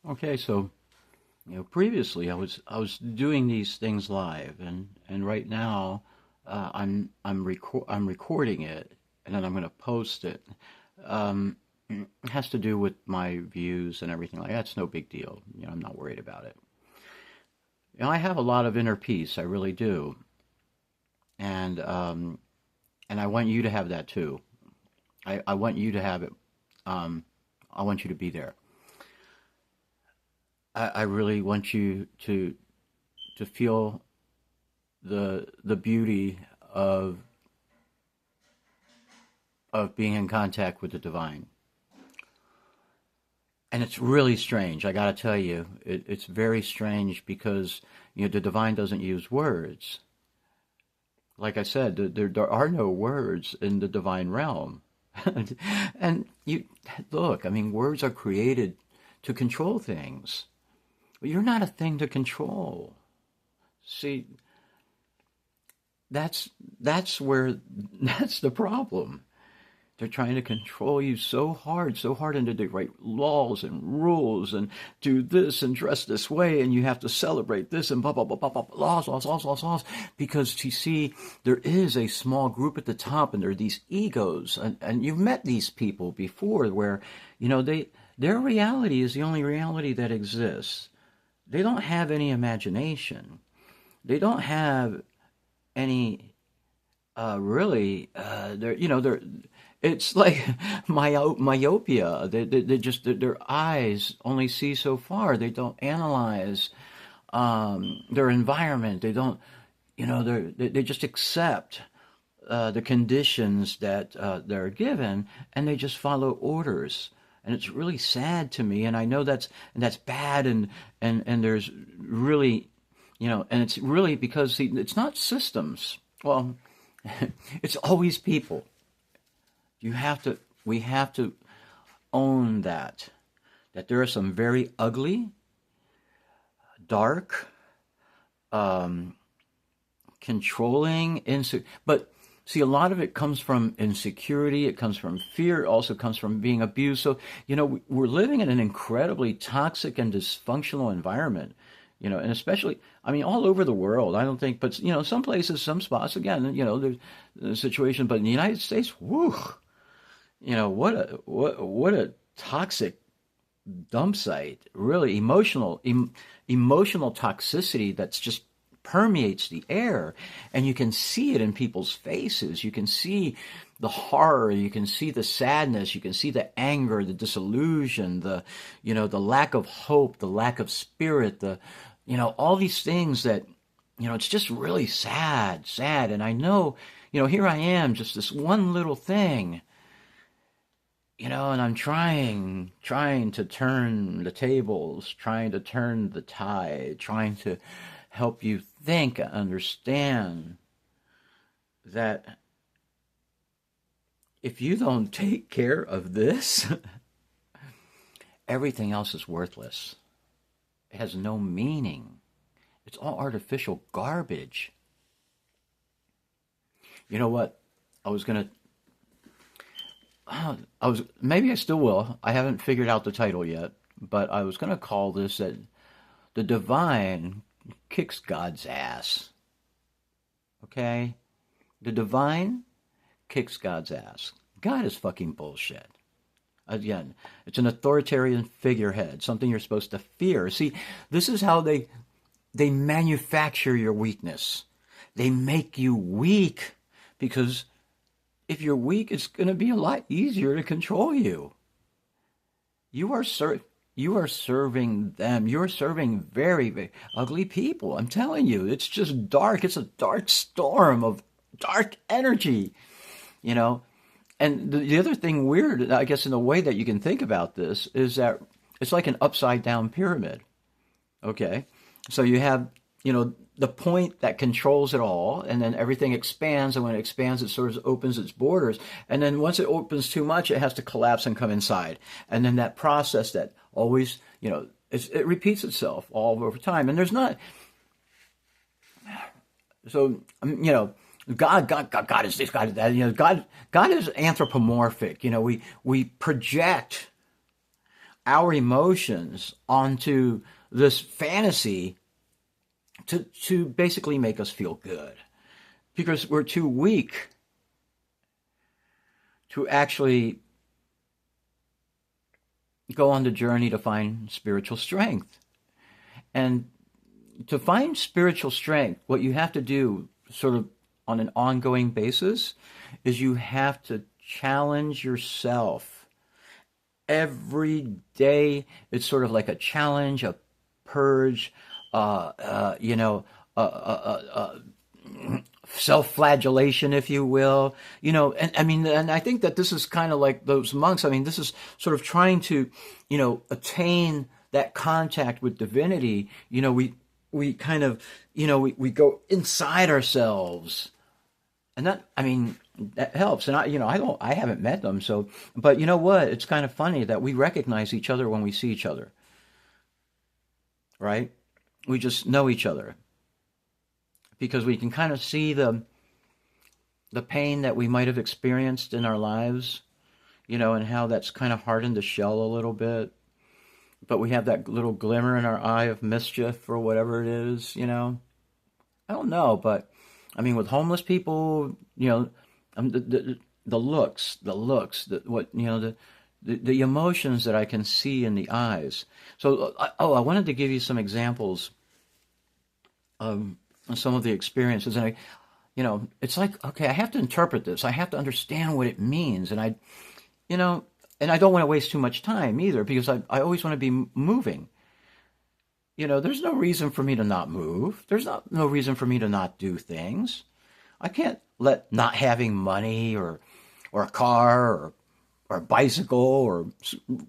Okay, so previously I was doing these things live, and right now I'm recording it, and then I'm going to post it. It has to do with my views and everything like that. It's no big deal. I'm not worried about it. I have a lot of inner peace. I really do, and I want you to have that too. I want you to have it. Um, I want you to be there. I really want you to feel the beauty of being in contact with the divine. And it's really strange. I got to tell you, it's very strange because the divine doesn't use words. Like I said, there are no words in the divine realm. And you look, I mean, words are created to control things. But you're not a thing to control. See, that's that's where that's the problem. They're trying to control you so hard, and they write laws and rules and do this and dress this way, and you have to celebrate this and blah blah blah blah blah laws. Because you see, there is a small group at the top, and there are these egos, and you've met these people before, where their reality is the only reality that exists. They don't have any imagination. They don't have any really. They're it's like myopia. They just their eyes only see so far. They don't analyze their environment. They don't, they just accept the conditions that they're given, and they just follow orders. And it's really sad to me. And I know that's bad. And there's really, and it's really because, see, it's not systems. Well, it's always people. We have to own that there are some very ugly, dark, um, controlling, but see, a lot of it comes from insecurity. It comes from fear. It also comes from being abused. So, we're living in an incredibly toxic and dysfunctional environment. And especially, I mean, all over the world. I don't think, but some places, some spots, again, there's a situation. But in the United States, whoo, what a toxic dump site. Really emotional toxicity that's just permeates the air, and you can see it in people's faces. You can see the horror, you can see the sadness, you can see the anger, the disillusion, the lack of hope, the lack of spirit, all these things that, it's just really sad. And I know, here I am, just this one little thing, and I'm trying to turn the tables, trying to turn the tide, trying to help you think, understand that if you don't take care of this, everything else is worthless. It has no meaning. It's all artificial garbage. You know what? I was gonna. Maybe I still will. I haven't figured out the title yet, but I was gonna call this that the divine kicks God's ass. Okay? The divine kicks God's ass. God is fucking bullshit. Again, it's an authoritarian figurehead, something you're supposed to fear. See, this is how they manufacture your weakness. They make you weak because if you're weak, it's going to be a lot easier to control you. You are you are serving them. You're serving very, very ugly people. I'm telling you, it's just dark. It's a dark storm of dark energy, you know. And the other thing weird, I guess, in the way that you can think about this is that it's like an upside down pyramid. Okay. So you have, the point that controls it all, and then everything expands. And when it expands, it sort of opens its borders. And then once it opens too much, it has to collapse and come inside. And then that process that always, it repeats itself all over time. And there's not, so, God is this, God is that. God is anthropomorphic. We project our emotions onto this fantasy to basically make us feel good, because we're too weak to actually go on the journey to find spiritual strength. And to find spiritual strength, what you have to do sort of on an ongoing basis is you have to challenge yourself. Every day, it's sort of like a challenge, a purge, you know, self-flagellation, if you will, you know, and I mean, and I think that this is kind of like those monks. I mean, this is sort of trying to, you know, attain that contact with divinity. You know, we kind of, you know, we go inside ourselves, and that, I mean, that helps. And I haven't met them, so, but you know what? It's kind of funny that we recognize each other when we see each other, right? We just know each other because we can kind of see the pain that we might have experienced in our lives, you know, and how that's kind of hardened the shell a little bit. But we have that little glimmer in our eye of mischief or whatever it is, you know. I don't know, but I mean, with homeless people, you know, the looks, what, you know, the emotions that I can see in the eyes. So, I wanted to give you some examples of some of the experiences, and you know, it's like, okay, I have to interpret this. I have to understand what it means, and you know, and I don't want to waste too much time either, because I always want to be moving. You know, there's no reason for me to not move. There's no reason for me to not do things. I can't let not having money or a car or a bicycle or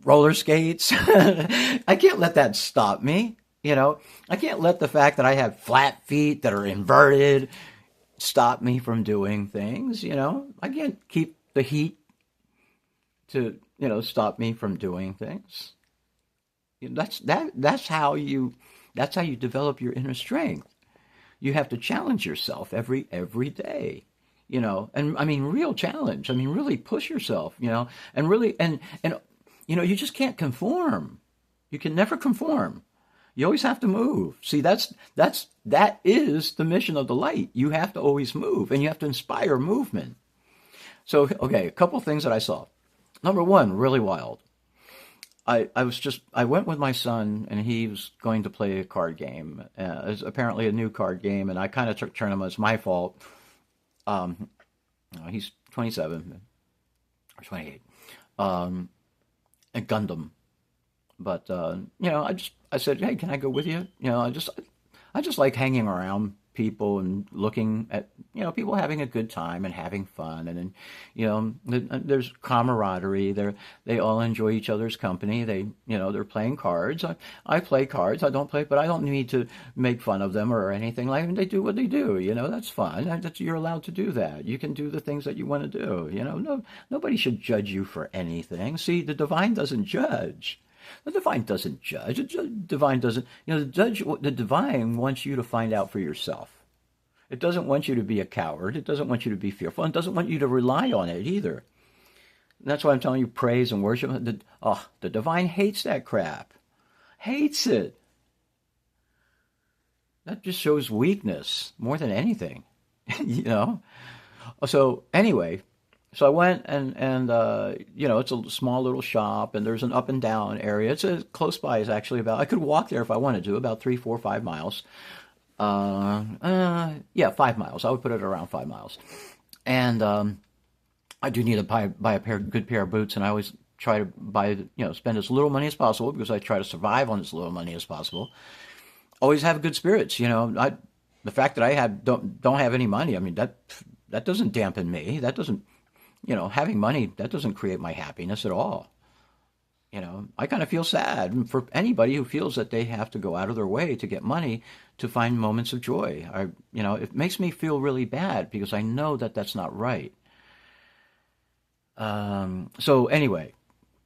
roller skates. I can't let that stop me. You know, I can't let the fact that I have flat feet that are inverted stop me from doing things. You know, I can't keep the heat to, you know, stop me from doing things. That's how you develop your inner strength. You have to challenge yourself every day, you know, and I mean real challenge. I mean really push yourself, you know, and really and you know, you just can't conform. You can never conform. You always have to move. See, that is the mission of the light. You have to always move, and you have to inspire movement. So, okay, a couple things that I saw. Number one, really wild. I went with my son, and he was going to play a card game. It's apparently a new card game, and I kind of turned him. It's my fault. He's 27 or 28. A Gundam. But you know, I said, hey, can I go with you? You know, I just like hanging around people and looking at, you know, people having a good time and having fun, and then, you know, there's camaraderie. They all enjoy each other's company. They're playing cards. I play cards. I don't play, but I don't need to make fun of them or anything like that. They do what they do. You know, that's fine. You're allowed to do that. You can do the things that you want to do. You know, nobody should judge you for anything. See, the divine doesn't judge. The divine doesn't judge. The divine doesn't, you know, the divine wants you to find out for yourself. It doesn't want you to be a coward. It doesn't want you to be fearful. And it doesn't want you to rely on it either. And that's why I'm telling you, praise and worship. The divine hates that crap. Hates it. That just shows weakness more than anything, you know? So anyway, so I went and you know, it's a small little shop, and there's an up and down area. It's close by. Is actually I could walk there if I wanted to, about 3, 4, 5 miles. Yeah, 5 miles. I would put it around 5 miles. And I do need to buy a good pair of boots, and I always try to spend as little money as possible, because I try to survive on as little money as possible. Always have good spirits, you know. The fact that I don't have any money, I mean, that doesn't dampen me. That doesn't, you know, having money, that doesn't create my happiness at all. You know, I kind of feel sad for anybody who feels that they have to go out of their way to get money to find moments of joy. You know, it makes me feel really bad, because I know that that's not right. So anyway,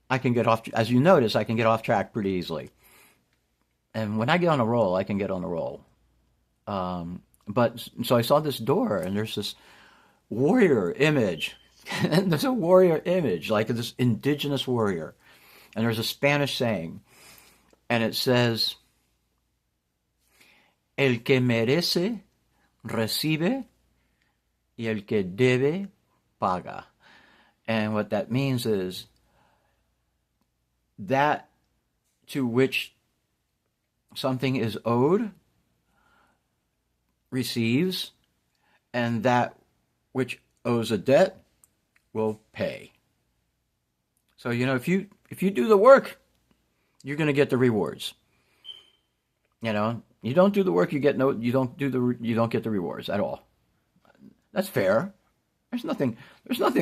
I can get off, as you notice, I can get off track pretty easily. And when I get on a roll, I can get on a roll. But so I saw this door, and there's this warrior image. And there's a warrior image, like this indigenous warrior. And there's a Spanish saying, and it says, El que merece, recibe, y el que debe, paga. And what that means is that to which something is owed receives, and that which owes a debt will pay. So, if you do the work, you're going to get the rewards. You don't do the work, you don't get the rewards at all. That's fair. There's nothing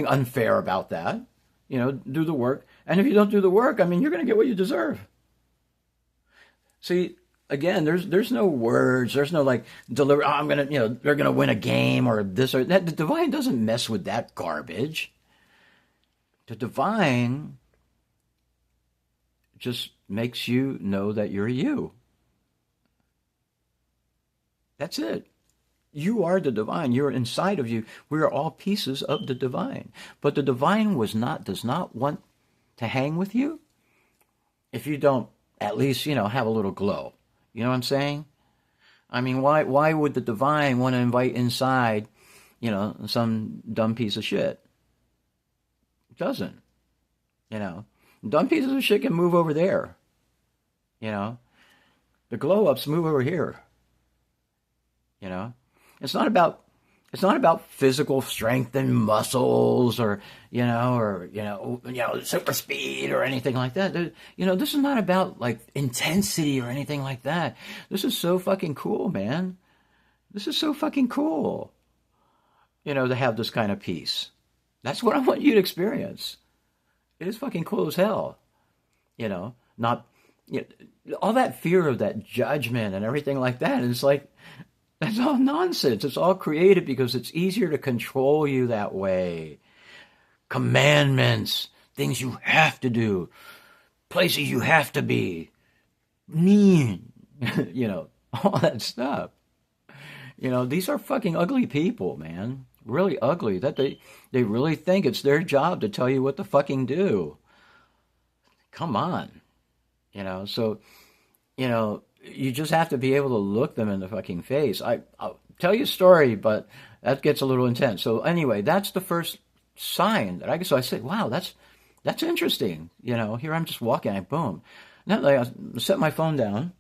unfair about that. Do the work, and if you don't do the work, you're going to get what you deserve. See, again, there's no words, there's no like deliver. I'm gonna, they're gonna win a game or this or that. The divine doesn't mess with that garbage. The divine just makes you know that you're you. That's it. You are the divine. You're inside of you. We are all pieces of the divine. But the divine does not want to hang with you if you don't at least, have a little glow. You know what I'm saying? Why would the divine want to invite inside, some dumb piece of shit? It doesn't. Dumb pieces of shit can move over there. The glow-ups move over here. It's not about physical strength and muscles or super speed or anything like that. This is not about like intensity or anything like that. This is so fucking cool, man. This is so fucking cool. To have this kind of peace. That's what I want you to experience. It is fucking cool as hell. Not all that fear of that judgment and everything like that. And it's like, that's all nonsense. It's all created because it's easier to control you that way. Commandments, things you have to do, places you have to be, all that stuff. These are fucking ugly people, man. Really ugly. That they really think it's their job to tell you what to fucking do. Come on. So, you just have to be able to look them in the fucking face. I'll tell you a story, but that gets a little intense. So anyway, that's the first sign that I guess. So I said, wow, that's interesting. Here I'm just walking, boom. Now I set my phone down,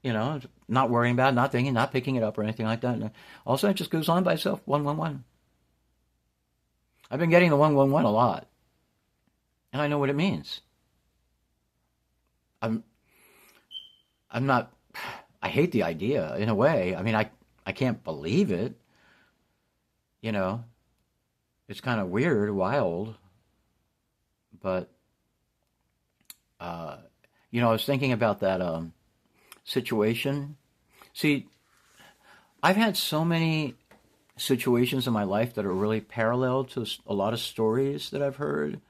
not worrying about it, not thinking, not picking it up or anything like that. And all of a sudden it just goes on by itself, 111. I've been getting the 111 a lot. And I know what it means. I'm not, I hate the idea in a way. I can't believe it. It's kind of weird, wild. But, I was thinking about that situation. See, I've had so many situations in my life that are really parallel to a lot of stories that I've heard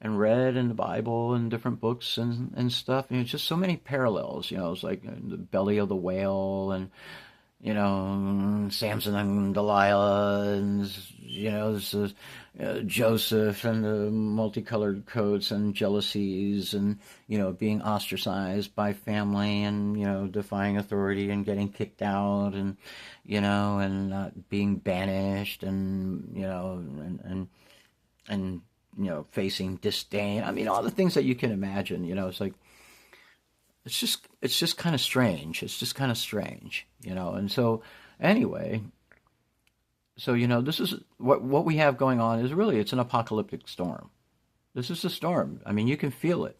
and read in the Bible and different books and stuff. Just so many parallels. It's like the belly of the whale and, Samson and Delilah and, this is, Joseph and the multicolored coats and jealousies and, being ostracized by family and, defying authority and getting kicked out and, and not being banished and, and facing disdain. All the things that you can imagine, it's like, it's just kind of strange. It's just kind of strange, and so anyway, so, this is what we have going on is really, it's an apocalyptic storm. This is a storm. You can feel it.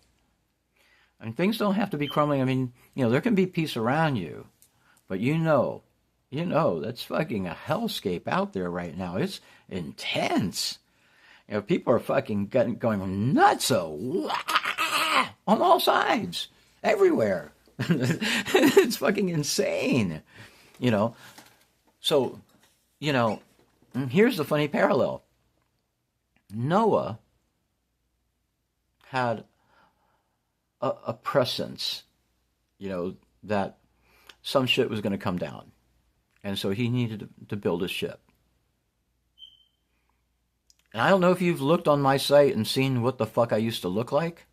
Things don't have to be crumbling. There can be peace around you, but that's fucking a hellscape out there right now. It's intense. People are fucking going nutso on all sides, everywhere. It's fucking insane, So, here's the funny parallel. Noah had a prescience, that some shit was going to come down. And so he needed to build a ship. And I don't know if you've looked on my site and seen what the fuck I used to look like.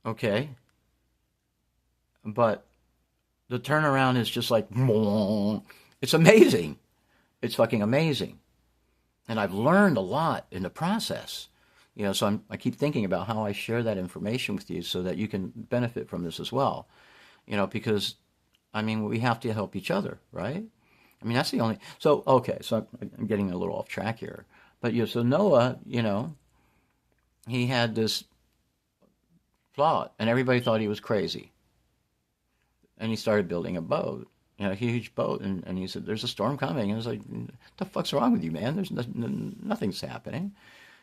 Okay. But the turnaround is just like, it's amazing. It's fucking amazing. And I've learned a lot in the process. So I keep thinking about how I share that information with you so that you can benefit from this as well. Because, we have to help each other, right? That's the only. So, okay, so I'm getting a little off track here. But, so Noah, he had this plot, and everybody thought he was crazy. And he started building a boat, a huge boat, and he said, "There's a storm coming." And I was like, "What the fuck's wrong with you, man? There's nothing's happening,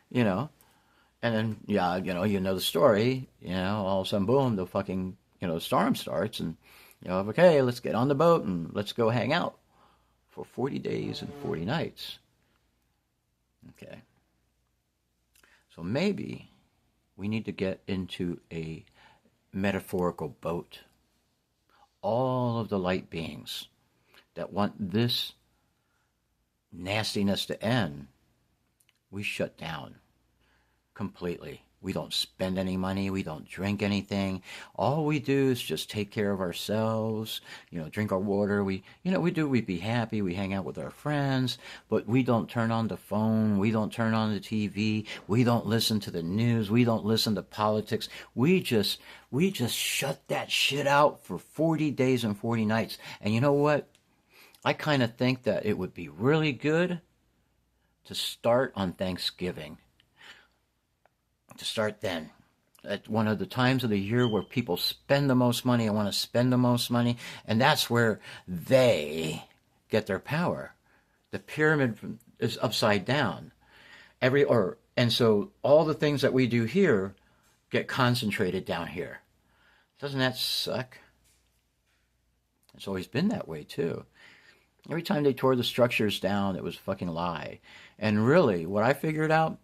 you know." And then, yeah, the story. All of a sudden, boom, the fucking storm starts, and okay, let's get on the boat and let's go hang out for 40 days and 40 nights. Okay, so maybe we need to get into a metaphorical boat. All of the light beings that want this nastiness to end, we shut down completely. We don't spend any money. We don't drink anything. All we do is just take care of ourselves, drink our water. We be happy. We hang out with our friends, but we don't turn on the phone. We don't turn on the TV. We don't listen to the news. We don't listen to politics. We just shut that shit out for 40 days and 40 nights. And you know what? I kind of think that it would be really good to start on Thanksgiving. To start then, at one of the times of the year where people spend the most money and want to spend the most money, and that's where they get their power. The pyramid is upside down. And so all the things that we do here get concentrated down here. Doesn't that suck? It's always been that way too. Every time they tore the structures down, it was a fucking lie. And really, what I figured out,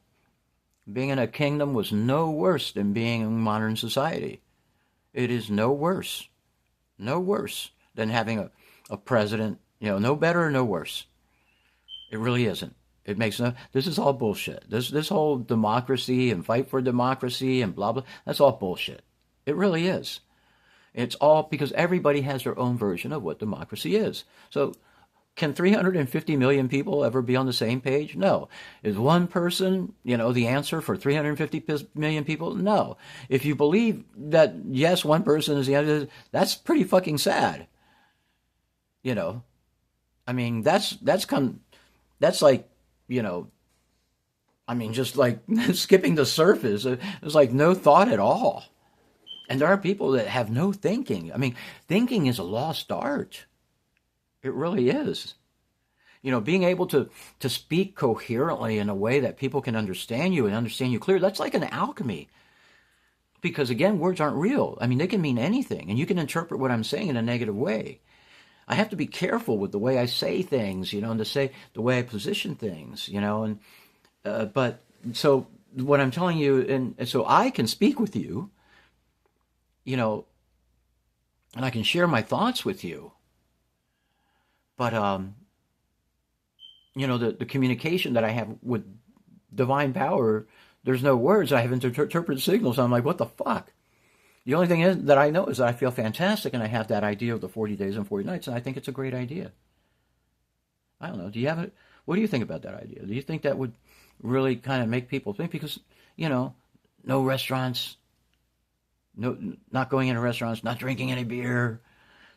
being in a kingdom was no worse than being in modern society. It is no worse than having a president, no better or no worse. It really isn't. It makes this is all bullshit. This whole democracy and fight for democracy and blah, blah, that's all bullshit. It really is. It's all because everybody has their own version of what democracy is. So, can 350 million people ever be on the same page? No. Is one person, the answer for 350 million people? No. If you believe that, yes, one person is the answer, that's pretty fucking sad. That's like, just like skipping the surface. It's like no thought at all. And there are people that have no thinking. Thinking is a lost art. It really is. Being able to speak coherently in a way that people can understand you and understand you clearly, that's like an alchemy. Because again, words aren't real. They can mean anything, and you can interpret what I'm saying in a negative way. I have to be careful with the way I say things, and to say the way I position things, but so what I'm telling you, and so I can speak with you, and I can share my thoughts with you. But, the communication that I have with divine power, there's no words. I have interpreted signals. I'm like, what the fuck? The only thing is that I know is that I feel fantastic, and I have that idea of the 40 days and 40 nights, and I think it's a great idea. I don't know. Do you have it? What do you think about that idea? Do you think that would really kind of make people think? Because, no restaurants, not going into restaurants, not drinking any beer,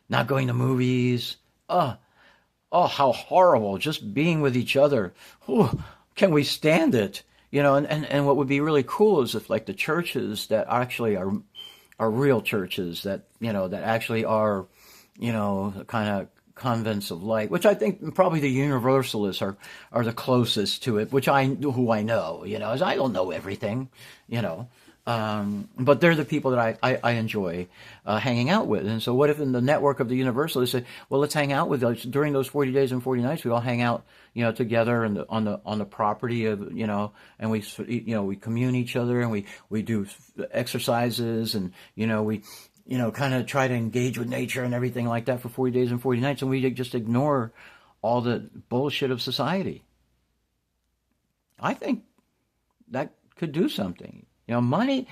not going to movies. Oh, how horrible. Just being with each other. Ooh, can we stand it? And what would be really cool is if like the churches that actually are real churches that, that actually are, kind of convents of light, which I think probably the Universalists are the closest to it, who I know, as I don't know everything, but they're the people that I enjoy hanging out with. And so what if in the network of the Universalists say, well, let's hang out with us during those 40 days and 40 nights. We all hang out, together on the property of, and we commune each other, and we do exercises, and, we, kind of try to engage with nature and everything like that for 40 days and 40 nights. And we just ignore all the bullshit of society. I think that could do something. Money,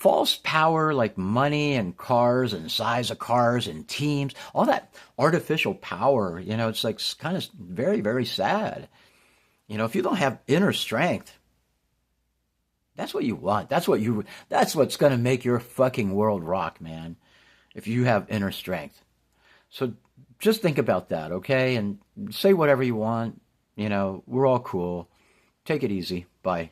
false power like money and cars and size of cars and teams, all that artificial power, it's like kind of very, very sad. If you don't have inner strength, that's what you want. That's what's going to make your fucking world rock, man. If you have inner strength. So just think about that, okay? And say whatever you want. We're all cool. Take it easy. Bye.